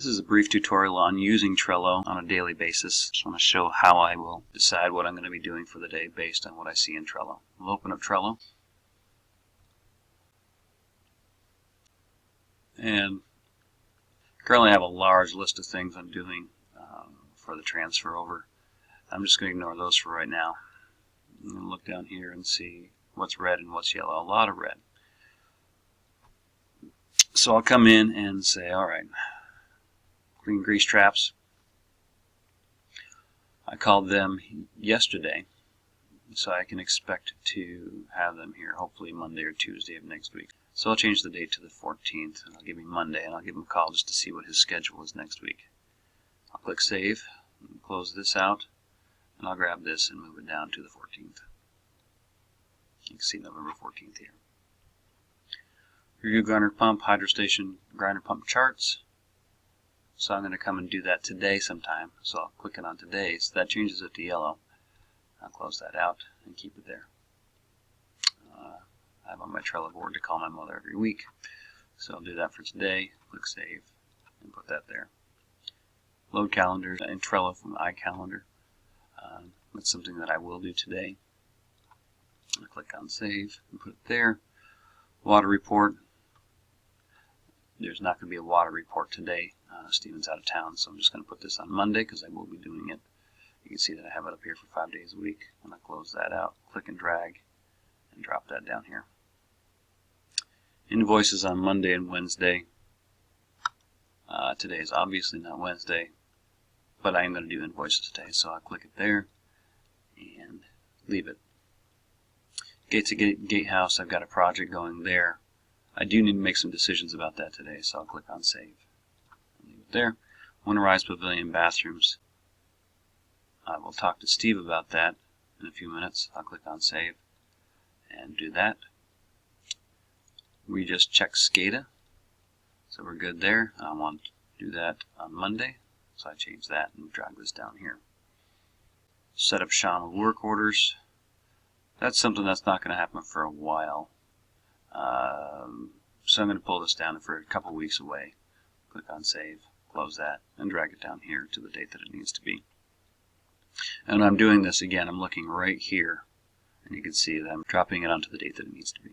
This is a brief tutorial on using Trello on a daily basis. Just want to show how I will decide what I'm going to be doing for the day based on what I see in Trello. We'll open up Trello. And currently I have a large list of things I'm doing for the transfer over. I'm just going to ignore those for right now. I'm going to look down here and see what's red and what's yellow. A lot of red. So I'll come in and say, alright, clean grease traps. I called them yesterday, so I can expect to have them here hopefully Monday or Tuesday of next week. So I'll change the date to the 14th, and I'll give him Monday, and I'll give him a call just to see what his schedule is next week. I'll click Save, and close this out, and I'll grab this and move it down to the 14th. You can see November 14th here. Review grinder pump, hydro station, grinder pump charts. So I'm going to come and do that today sometime. So I'll click it on today, so that changes it to yellow. I'll close that out and keep it there. I have on my Trello board to call my mother every week. So I'll do that for today, click Save, and put that there. Load calendars in Trello from iCalendar. That's something that I will do today. I'll click on Save and put it there. Water report. There's not going to be a water report today. Steven's out of town, so I'm just going to put this on Monday because I will be doing it. You can see that I have it up here for 5 days a week. I'm going to close that out, click and drag, and drop that down here. Invoices on Monday and Wednesday. Today is obviously not Wednesday, but I am going to do invoices today, so I'll click it there and leave it. Gates at Gatehouse, I've got a project going there. I do need to make some decisions about that today, so I'll click on Save. Leave it there. Winterized Pavilion bathrooms. I will talk to Steve about that in a few minutes. I'll click on Save and do that. We just checked SCADA, so we're good there. I want to do that on Monday, so I change that and drag this down here. Set up Sean work orders. That's something that's not going to happen for a while. So I'm going to pull this down for a couple weeks away. Click on Save, close that, and drag it down here to the date that it needs to be. And when I'm doing this again, I'm looking right here, and you can see that I'm dropping it onto the date that it needs to be.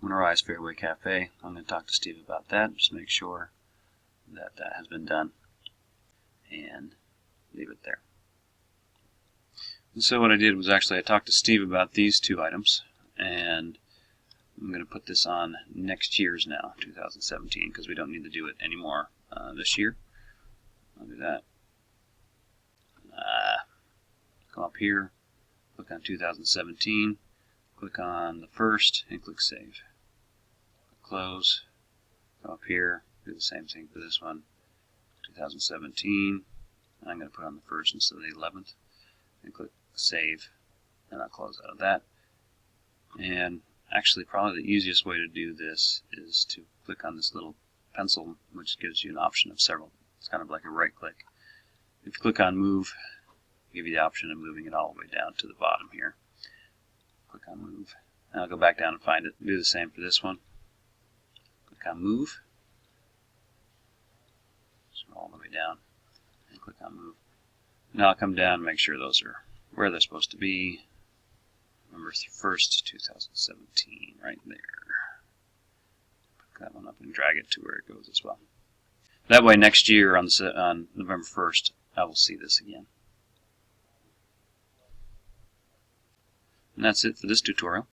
Winterized Fairway Cafe. I'm going to talk to Steve about that, just make sure that that has been done, and leave it there. And so what I did was actually I talked to Steve about these two items, and I'm going to put this on next year's now, 2017, because we don't need to do it anymore this year. I'll do that. Come up here, click on 2017, click on the first, and click Save. Close. Come up here, do the same thing for this one, 2017. I'm going to put on the first instead of the 11th, and click Save, and I'll close out of that. And actually probably the easiest way to do this is to click on this little pencil, which gives you an option of several. It's kind of like a right click. If you click on Move, it'll give you the option of moving it all the way down to the bottom here. Click on Move, and I'll go back down and find it. Do the same for this one. Click on Move, scroll all the way down, and click on Move. Now I'll come down and make sure those are where they're supposed to be. November 1st, 2017, right there. Pick that one up and drag it to where it goes as well. That way next year on November 1st, I will see this again. And that's it for this tutorial.